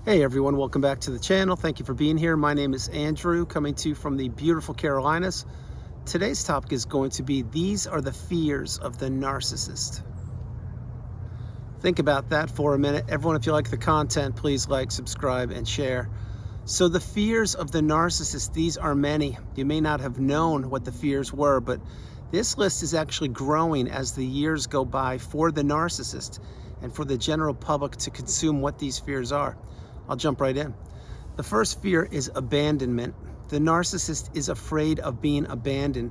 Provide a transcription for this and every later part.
Hey everyone, welcome back to the channel. Thank you for being here. My name is Andrew, coming to you from the beautiful Carolinas. Today's topic is going to be, these are the fears of the narcissist. Think about that for a minute. Everyone, if you like the content, please like, subscribe, and share. So the fears of the narcissist, these are many. You may not have known what the fears were, but this list is actually growing as the years go by for the narcissist and for the general public to consume what these fears are. I'll jump right in. The first fear is abandonment. The narcissist is afraid of being abandoned.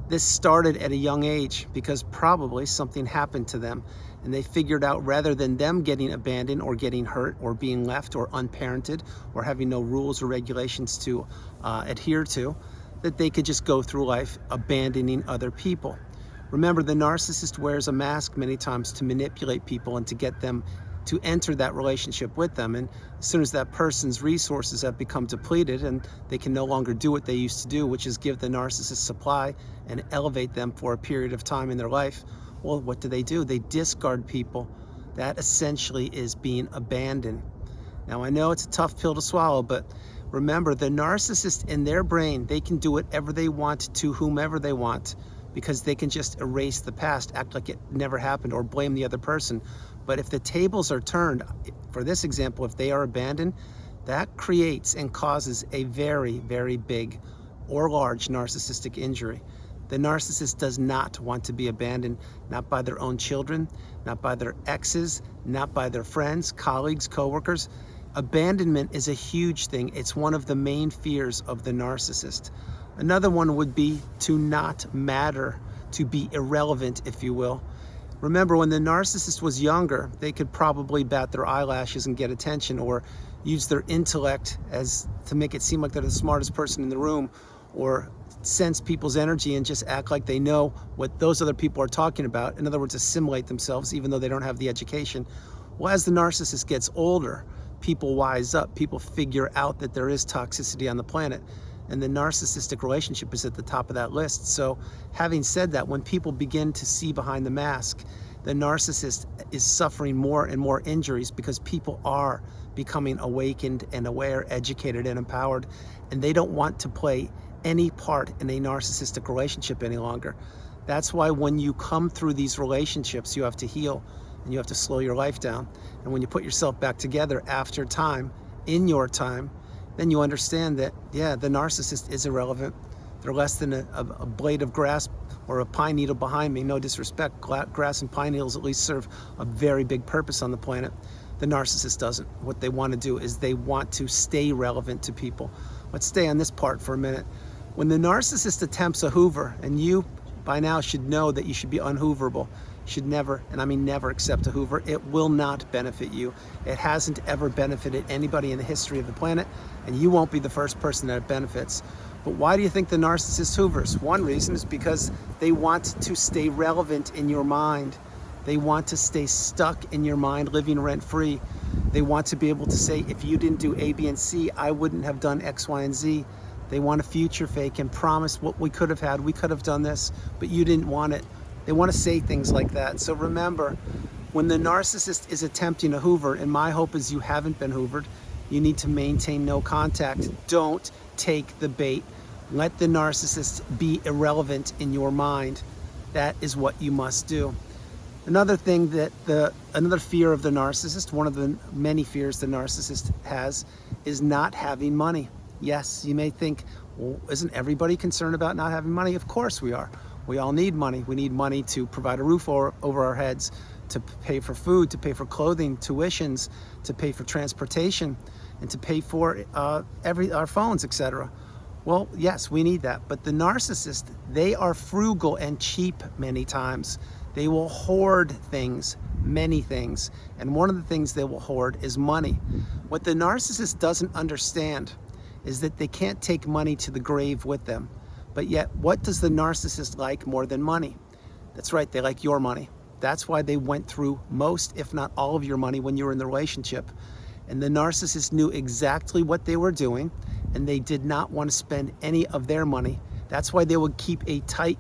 This started at a young age because probably something happened to them and they figured out, rather than them getting abandoned or getting hurt or being left or unparented or having no rules or regulations to adhere to, that they could just go through life abandoning other people. Remember, the narcissist wears a mask many times to manipulate people and to get them to enter that relationship with them. And as soon as that person's resources have become depleted and they can no longer do what they used to do, which is give the narcissist supply and elevate them for a period of time in their life, well, what do? They discard people. That essentially is being abandoned. Now, I know it's a tough pill to swallow, but remember, the narcissist, in their brain, they can do whatever they want to whomever they want, because they can just erase the past, act like it never happened, or blame the other person. But if the tables are turned, for this example, if they are abandoned, that creates and causes a very, very big or large narcissistic injury. The narcissist does not want to be abandoned, not by their own children, not by their exes, not by their friends, colleagues, coworkers. Abandonment is a huge thing. It's one of the main fears of the narcissist. Another one would be to not matter, to be irrelevant, if you will. Remember, when the narcissist was younger, they could probably bat their eyelashes and get attention, or use their intellect as to make it seem like they're the smartest person in the room, or sense people's energy and just act like they know what those other people are talking about. In other words, assimilate themselves even though they don't have the education. Well, as the narcissist gets older, people wise up, people figure out that there is toxicity on the planet, and the narcissistic relationship is at the top of that list. So having said that, when people begin to see behind the mask, the narcissist is suffering more and more injuries because people are becoming awakened and aware, educated and empowered, and they don't want to play any part in a narcissistic relationship any longer. That's why when you come through these relationships, you have to heal and you have to slow your life down. And when you put yourself back together after time, in your time, then you understand that, yeah, the narcissist is irrelevant. They're less than a blade of grass or a pine needle behind me. No disrespect, grass and pine needles at least serve a very big purpose on the planet. The narcissist doesn't. What they want to do is they want to stay relevant to people. Let's stay on this part for a minute. When the narcissist attempts a hoover, and you by now should know that you should be unhooverable, should never, and I mean never, accept a hoover. It will not benefit you. It hasn't ever benefited anybody in the history of the planet, and you won't be the first person that it benefits. But why do you think the narcissist hoovers? One reason is because they want to stay relevant in your mind. They want to stay stuck in your mind, living rent-free. They want to be able to say, if you didn't do A, B, and C, I wouldn't have done X, Y, and Z. They want a future fake and promise what we could have had. We could have done this, but you didn't want it. They want to say things like that. So remember, when the narcissist is attempting a hoover, and my hope is you haven't been hoovered, you need to maintain no contact. Don't take the bait. Let the narcissist be irrelevant in your mind. That is what you must do. Another thing that another fear of the narcissist, one of the many fears the narcissist has, is not having money. Yes, you may think, well, isn't everybody concerned about not having money? Of course we are. We all need money. We need money to provide a roof over our heads, to pay for food, to pay for clothing, tuitions, to pay for transportation, and to pay for our phones, etc. Well, yes, we need that. But the narcissist, they are frugal and cheap many times. They will hoard things, many things. And one of the things they will hoard is money. What the narcissist doesn't understand is that they can't take money to the grave with them. But yet, what does the narcissist like more than money? That's right, they like your money. That's why they went through most, if not all of your money when you were in the relationship. And the narcissist knew exactly what they were doing, and they did not want to spend any of their money. That's why they would keep a tight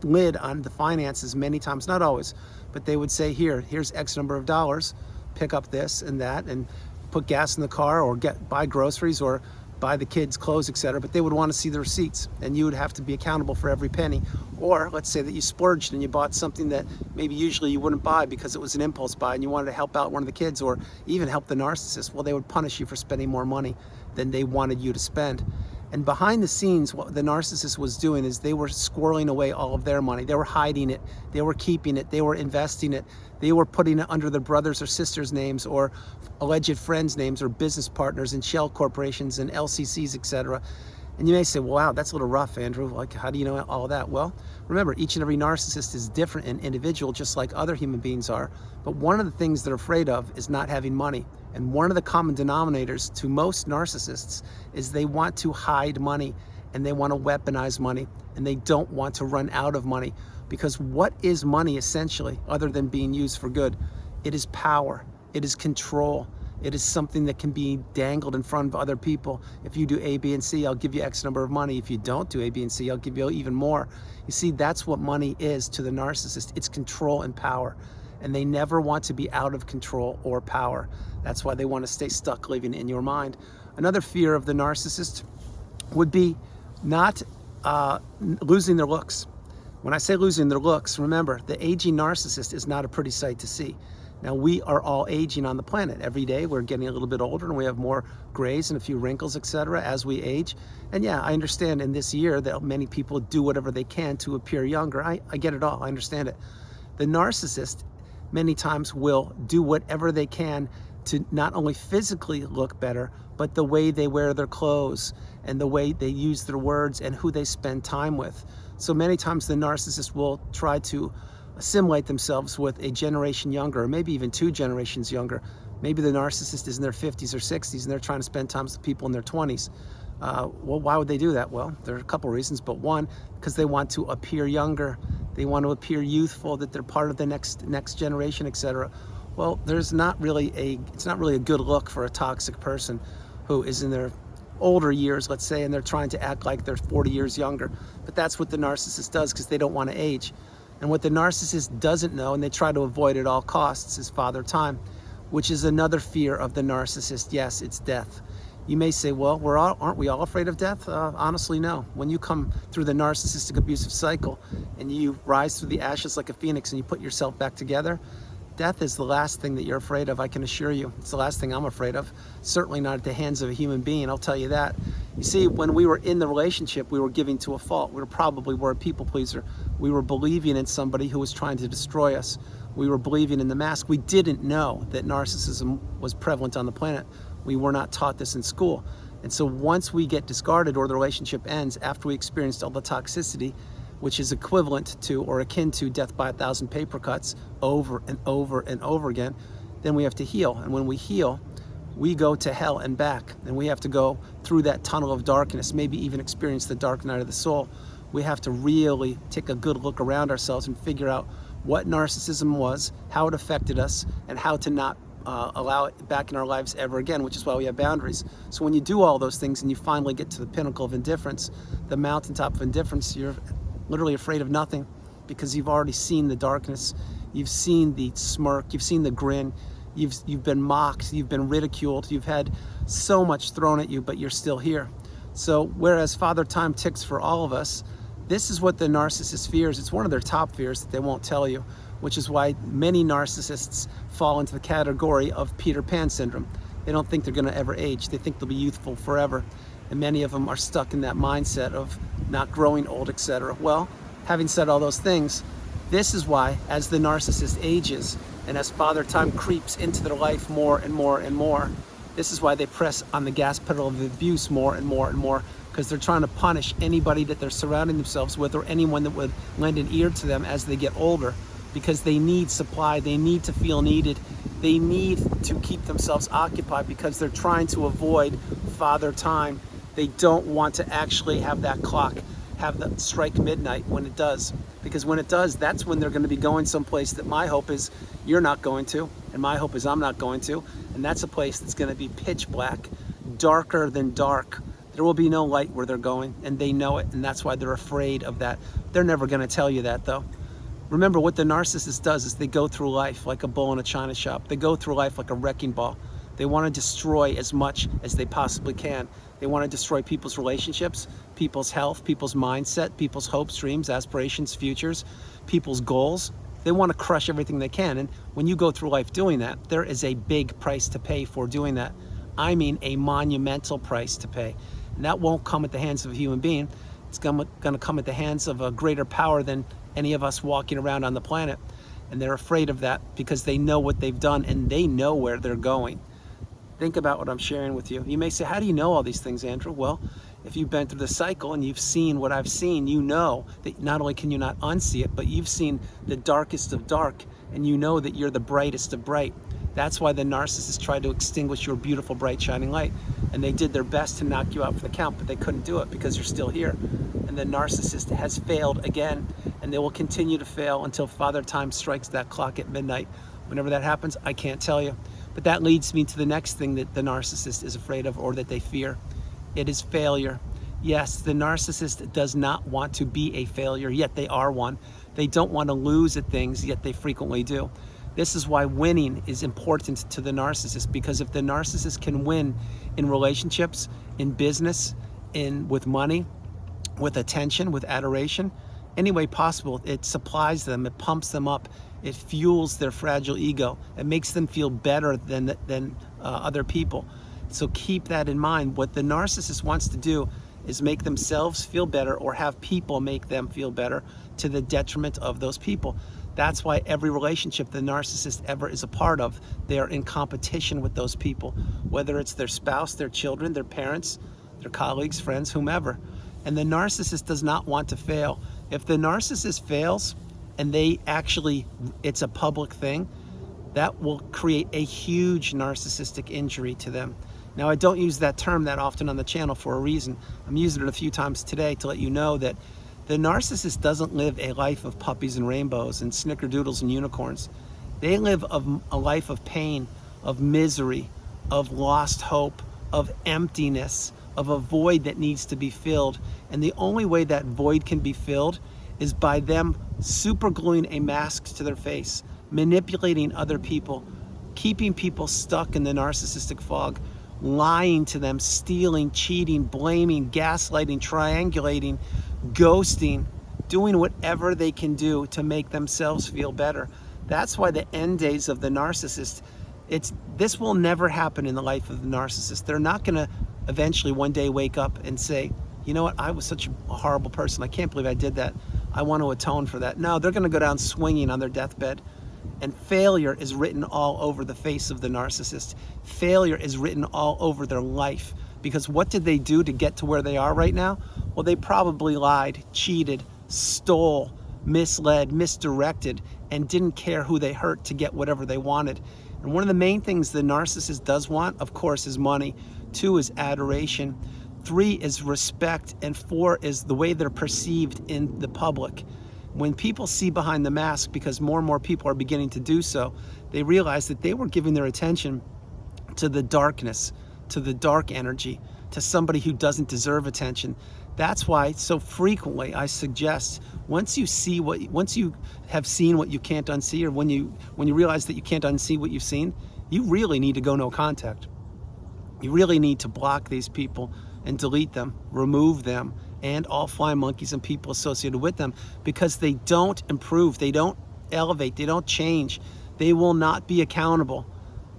lid on the finances many times, not always, but they would say, here's X number of dollars, pick up this and that, and put gas in the car or buy groceries or buy the kids clothes, etc., but they would want to see the receipts, and you would have to be accountable for every penny. Or let's say that you splurged and you bought something that maybe usually you wouldn't buy because it was an impulse buy and you wanted to help out one of the kids or even help the narcissist. Well, they would punish you for spending more money than they wanted you to spend. And behind the scenes, what the narcissist was doing is they were squirreling away all of their money. They were hiding it, they were keeping it, they were investing it, they were putting it under their brothers or sisters' names or alleged friends' names or business partners and shell corporations and LCCs, etc. And you may say, wow, that's a little rough, Andrew. Like, how do you know all that? Well, remember, each and every narcissist is different and individual, just like other human beings are. But one of the things they're afraid of is not having money. And one of the common denominators to most narcissists is they want to hide money and they want to weaponize money and they don't want to run out of money. Because what is money essentially, other than being used for good? It is power, it is control. It is something that can be dangled in front of other people. If you do A, B, and C, I'll give you X number of money. If you don't do A, B, and C, I'll give you even more. You see, that's what money is to the narcissist. It's control and power. And they never want to be out of control or power. That's why they want to stay stuck living in your mind. Another fear of the narcissist would be not losing their looks. When I say losing their looks, remember, the aging narcissist is not a pretty sight to see. Now, we are all aging on the planet. Every day we're getting a little bit older and we have more grays and a few wrinkles, etc., as we age. And yeah, I understand in this year that many people do whatever they can to appear younger. I get it all. I understand it. The narcissist many times will do whatever they can to not only physically look better, but the way they wear their clothes and the way they use their words and who they spend time with. So many times the narcissist will try to assimilate themselves with a generation younger, or maybe even 2 generations younger. Maybe the narcissist is in their 50s or 60s and they're trying to spend time with people in their 20s. Well, why would they do that? Well, there are a couple reasons, but one, because they want to appear younger. They want to appear youthful, that they're part of the next generation, etc. Well, it's not really a good look for a toxic person who is in their older years, let's say, and they're trying to act like they're 40 years younger. But that's what the narcissist does because they don't want to age. And what the narcissist doesn't know, and they try to avoid at all costs, is father time, which is another fear of the narcissist. Yes, it's death. You may say, well, aren't we all afraid of death? Honestly, no. When you come through the narcissistic abusive cycle and you rise through the ashes like a phoenix and you put yourself back together, death is the last thing that you're afraid of, I can assure you. It's the last thing I'm afraid of. Certainly not at the hands of a human being, I'll tell you that. You see, when we were in the relationship, we were giving to a fault. We were a people pleaser. We were believing in somebody who was trying to destroy us. We were believing in the mask. We didn't know that narcissism was prevalent on the planet. We were not taught this in school. And so once we get discarded or the relationship ends after we experienced all the toxicity, which is equivalent to or akin to death by 1,000 paper cuts over and over and over again, then we have to heal. And when we heal, we go to hell and back. And we have to go through that tunnel of darkness, maybe even experience the dark night of the soul. We have to really take a good look around ourselves and figure out what narcissism was, how it affected us, and how to not allow it back in our lives ever again, which is why we have boundaries. So when you do all those things and you finally get to the pinnacle of indifference, the mountaintop of indifference, you're literally afraid of nothing because you've already seen the darkness, you've seen the smirk, you've seen the grin, you've been mocked, you've been ridiculed, you've had so much thrown at you, but you're still here. So whereas Father Time ticks for all of us, this is what the narcissist fears. It's one of their top fears that they won't tell you, which is why many narcissists fall into the category of Peter Pan syndrome. They don't think they're going to ever age. They think they'll be youthful forever. And many of them are stuck in that mindset of not growing old, etc. Well, having said all those things, this is why as the narcissist ages and as Father Time creeps into their life more and more and more, this is why they press on the gas pedal of abuse more and more and more, because they're trying to punish anybody that they're surrounding themselves with or anyone that would lend an ear to them as they get older, because they need supply, they need to feel needed, they need to keep themselves occupied because they're trying to avoid Father Time. They don't want to actually have that clock have that strike midnight when it does, because when it does, that's when they're going to be going someplace that my hope is you're not going to, and my hope is I'm not going to, and that's a place that's going to be pitch black, darker than dark. There will be no light where they're going, and they know it, and that's why they're afraid of that. They're never going to tell you that, though. Remember, what the narcissist does is they go through life like a bull in a china shop. They go through life like a wrecking ball. They want to destroy as much as they possibly can. They want to destroy people's relationships, people's health, people's mindset, people's hopes, dreams, aspirations, futures, people's goals. They want to crush everything they can. And when you go through life doing that, there is a big price to pay for doing that. I mean, a monumental price to pay. And that won't come at the hands of a human being. It's going to come at the hands of a greater power than any of us walking around on the planet. And they're afraid of that because they know what they've done and they know where they're going. Think about what I'm sharing with you. You may say, how do you know all these things, Andrew? Well, if you've been through the cycle and you've seen what I've seen, you know that not only can you not unsee it, but you've seen the darkest of dark, and you know that you're the brightest of bright. That's why the narcissists tried to extinguish your beautiful, bright, shining light. And they did their best to knock you out for the count, but they couldn't do it because you're still here. And the narcissist has failed again, and they will continue to fail until Father Time strikes that clock at midnight. Whenever that happens, I can't tell you. But that leads me to the next thing that the narcissist is afraid of, or that they fear. It is failure. Yes, the narcissist does not want to be a failure, yet they are one. They don't want to lose at things, yet they frequently do. This is why winning is important to the narcissist, because if the narcissist can win in relationships, in business, with money, with attention, with adoration, any way possible, it supplies them, it pumps them up, it fuels their fragile ego, it makes them feel better than other people. So keep that in mind. What the narcissist wants to do is make themselves feel better, or have people make them feel better to the detriment of those people. That's why every relationship the narcissist ever is a part of, they're in competition with those people, whether it's their spouse, their children, their parents, their colleagues, friends, whomever. And the narcissist does not want to fail. If the narcissist fails and it's a public thing, that will create a huge narcissistic injury to them. Now, I don't use that term that often on the channel for a reason. I'm using it a few times today to let you know that the narcissist doesn't live a life of puppies and rainbows and snickerdoodles and unicorns. They live a life of pain, of misery, of lost hope, of emptiness, of a void that needs to be filled. And the only way that void can be filled is by them supergluing a mask to their face, manipulating other people, keeping people stuck in the narcissistic fog, lying to them, stealing, cheating, blaming, gaslighting, triangulating, ghosting, doing whatever they can do to make themselves feel better. That's why the end days of the narcissist, this will never happen in the life of the narcissist. They're not going to eventually one day wake up and say, you know what, I was such a horrible person. I can't believe I did that. I want to atone for that. No, they're going to go down swinging on their deathbed. And failure is written all over the face of the narcissist. Failure is written all over their life. Because what did they do to get to where they are right now? Well, they probably lied, cheated, stole, misled, misdirected, and didn't care who they hurt to get whatever they wanted. And one of the main things the narcissist does want, of course, is money. 2 is adoration. 3 is respect. And 4 is the way they're perceived in the public. When people see behind the mask, because more and more people are beginning to do so, they realize that they were giving their attention to the darkness, to the dark energy, to somebody who doesn't deserve attention. That's why so frequently I suggest, once you have seen what you can't unsee, or when you realize that you can't unsee what you've seen, you really need to go no contact. You really need to block these people and delete them, remove them, and all flying monkeys and people associated with them, because they don't improve, they don't elevate, they don't change, they will not be accountable.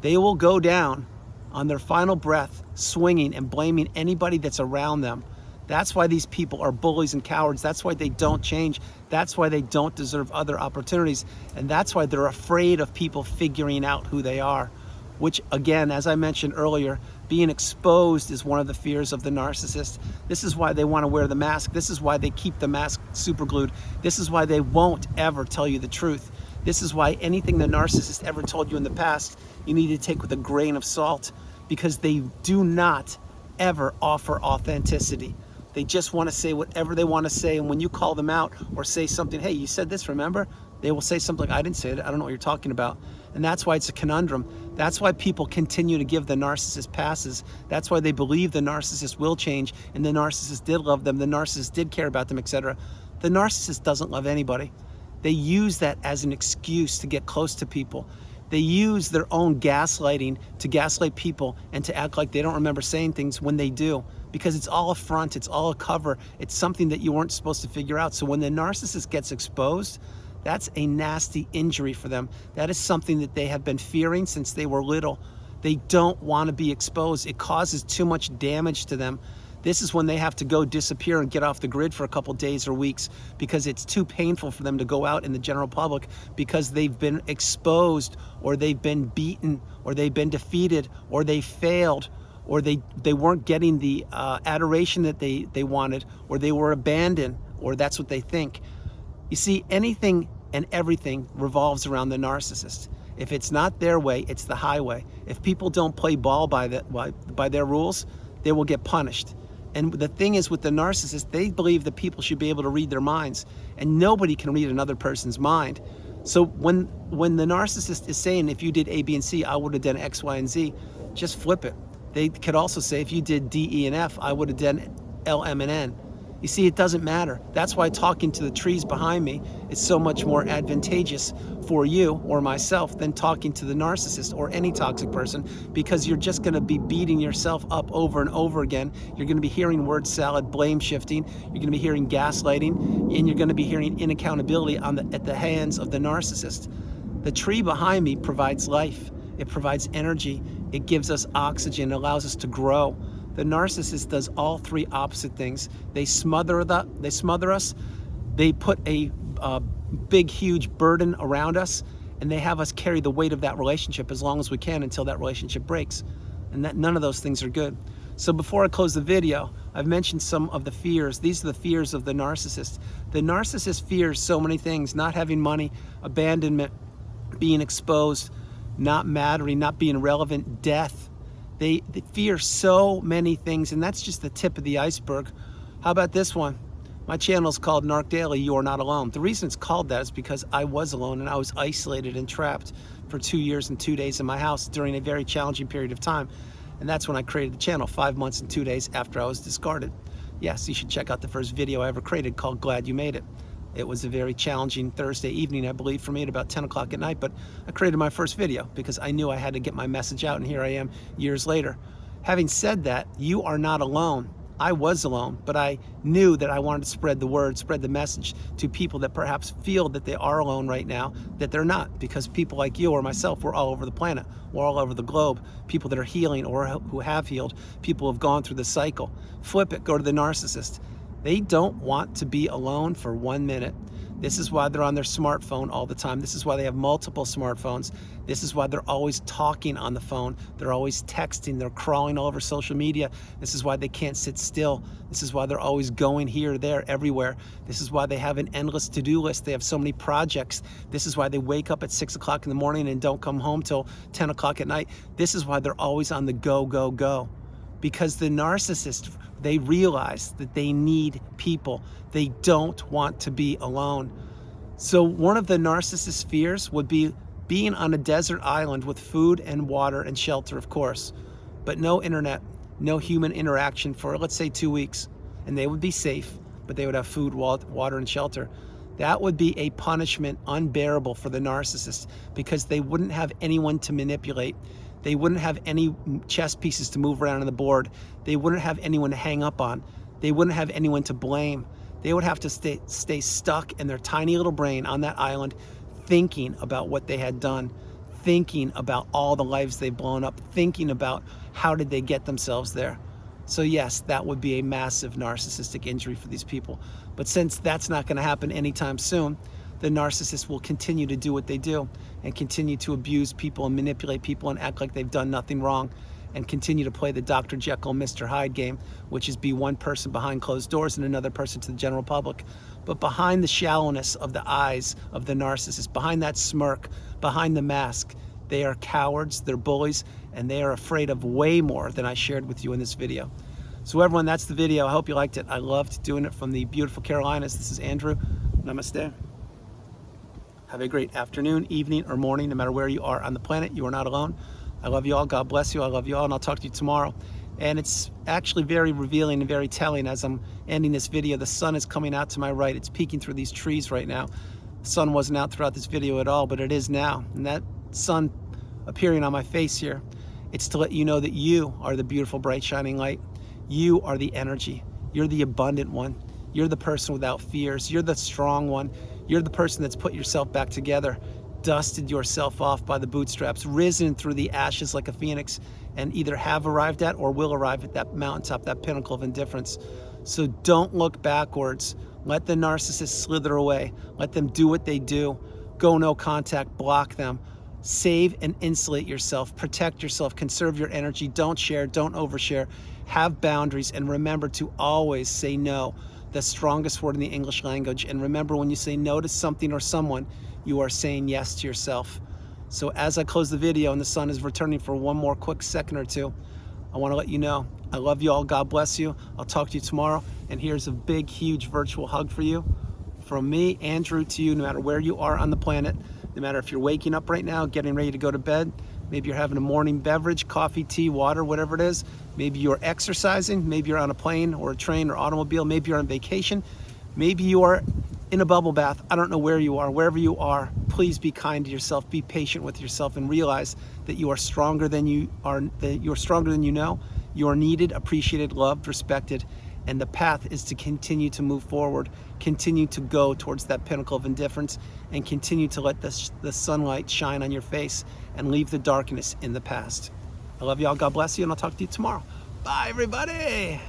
They will go down on their final breath, swinging and blaming anybody that's around them. That's why these people are bullies and cowards. That's why they don't change. That's why they don't deserve other opportunities. And that's why they're afraid of people figuring out who they are, which, again, as I mentioned earlier, being exposed is one of the fears of the narcissist. This is why they want to wear the mask. This is why they keep the mask super glued. This is why they won't ever tell you the truth. This is why anything the narcissist ever told you in the past, you need to take with a grain of salt, because they do not ever offer authenticity. They just want to say whatever they want to say. And when you call them out or say something, hey, you said this, remember? They will say something like, I didn't say it. I don't know what you're talking about. And that's why it's a conundrum. That's why people continue to give the narcissist passes. That's why they believe the narcissist will change, and the narcissist did love them, the narcissist did care about them, etc. The narcissist doesn't love anybody. They use that as an excuse to get close to people. They use their own gaslighting to gaslight people and to act like they don't remember saying things when they do, because it's all a front, it's all a cover, it's something that you weren't supposed to figure out. So when the narcissist gets exposed, that's a nasty injury for them. That is something that they have been fearing since they were little. They don't want to be exposed. It causes too much damage to them. This is when they have to go disappear and get off the grid for a couple days or weeks, because it's too painful for them to go out in the general public, because they've been exposed, or they've been beaten, or they've been defeated, or they failed, or they weren't getting the adoration that they wanted, or they were abandoned, or that's what they think. You see, anything and everything revolves around the narcissist. If it's not their way, it's the highway. If people don't play ball by their rules, they will get punished. And the thing is, with the narcissist, they believe that people should be able to read their minds, and nobody can read another person's mind. So when the narcissist is saying, if you did A, B, and C, I would have done X, Y, and Z, just flip it. They could also say, if you did D, E, and F, I would have done L, M, and N. You see, it doesn't matter. That's why talking to the trees behind me is so much more advantageous for you or myself than talking to the narcissist or any toxic person, because you're just going to be beating yourself up over and over again. You're going to be hearing word salad, blame shifting. You're going to be hearing gaslighting, and you're going to be hearing inaccountability at the hands of the narcissist. The tree behind me provides life. It provides energy. It gives us oxygen. It allows us to grow. The narcissist does all three opposite things. They smother us, they put a big, huge burden around us, and they have us carry the weight of that relationship as long as we can until that relationship breaks. And none of those things are good. So before I close the video, I've mentioned some of the fears. These are the fears of the narcissist. The narcissist fears so many things: not having money, abandonment, being exposed, not mattering, not being relevant, death. They fear so many things, and that's just the tip of the iceberg. How about this one? My channel is called Narc Daily, You Are Not Alone. The reason it's called that is because I was alone, and I was isolated and trapped for 2 years and 2 days in my house during a very challenging period of time. And that's when I created the channel, 5 months and 2 days after I was discarded. Yes, you should check out the first video I ever created called Glad You Made It. It was a very challenging Thursday evening, I believe, for me at about 10 o'clock at night, but I created my first video because I knew I had to get my message out, and here I am years later. Having said that, you are not alone. I was alone, but I knew that I wanted to spread the word, spread the message to people that perhaps feel that they are alone right now, that they're not, because people like you or myself, we're all over the planet, we're all over the globe, people that are healing or who have healed, people who have gone through the cycle. Flip it, go to the narcissist. They don't want to be alone for 1 minute. This is why they're on their smartphone all the time. This is why they have multiple smartphones. This is why they're always talking on the phone. They're always texting. They're crawling all over social media. This is why they can't sit still. This is why they're always going here, there, everywhere. This is why they have an endless to-do list. They have so many projects. This is why they wake up at 6 o'clock in the morning and don't come home till 10 o'clock at night. This is why they're always on the go, go, go. Because the narcissist, they realize that they need people. They don't want to be alone. So one of the narcissist's fears would be being on a desert island with food and water and shelter, of course, but no internet, no human interaction for, let's say, 2 weeks. And they would be safe, but they would have food, water, and shelter. That would be a punishment unbearable for the narcissist, because they wouldn't have anyone to manipulate. They wouldn't have any chess pieces to move around on the board. They wouldn't have anyone to hang up on. They wouldn't have anyone to blame. They would have to stay stuck in their tiny little brain on that island, thinking about what they had done, thinking about all the lives they've blown up, thinking about how did they get themselves there. So yes, that would be a massive narcissistic injury for these people. But since that's not going to happen anytime soon, the narcissist will continue to do what they do and continue to abuse people and manipulate people and act like they've done nothing wrong, and continue to play the Dr. Jekyll, Mr. Hyde game, which is be one person behind closed doors and another person to the general public. But behind the shallowness of the eyes of the narcissist, behind that smirk, behind the mask, they are cowards, they're bullies, and they are afraid of way more than I shared with you in this video. So everyone, that's the video. I hope you liked it. I loved doing it from the beautiful Carolinas. This is Andrew. Namaste. Have a great afternoon, evening, or morning, no matter where you are on the planet. You are not alone. I love you all. God bless you. I love you all, and I'll talk to you tomorrow. And it's actually very revealing and very telling as I'm ending this video. The sun is coming out to my right. It's peeking through these trees right now. The sun wasn't out throughout this video at all, but it is now. And that sun appearing on my face here. It's to let you know that you are the beautiful, bright, shining light. You are the energy. You're the abundant one. You're the person without fears. You're the strong one. You're the person that's put yourself back together, dusted yourself off by the bootstraps, risen through the ashes like a phoenix, and either have arrived at or will arrive at that mountaintop, that pinnacle of indifference. So don't look backwards. Let the narcissist slither away. Let them do what they do. Go no contact, block them. Save and insulate yourself, protect yourself, conserve your energy, don't share, don't overshare, have boundaries, and remember to always say no, the strongest word in the English language. And remember, when you say no to something or someone, you are saying yes to yourself. So as I close the video and the sun is returning for one more quick second or two, I want to let you know, I love you all, God bless you, I'll talk to you tomorrow, and here's a big, huge virtual hug for you. From me, Andrew, to you, no matter where you are on the planet. No matter if you're waking up right now, getting ready to go to bed, maybe you're having a morning beverage, coffee, tea, water, whatever it is. Maybe you're exercising, maybe you're on a plane or a train or automobile, maybe you're on vacation, maybe you are in a bubble bath. I don't know where you are. Wherever you are, please be kind to yourself, be patient with yourself, and realize that you are stronger than you are, that you're stronger than you know. You are needed, appreciated, loved, respected, and the path is to continue to move forward, continue to go towards that pinnacle of indifference, and continue to let the sunlight shine on your face and leave the darkness in the past. I love y'all, God bless you, and I'll talk to you tomorrow. Bye, everybody.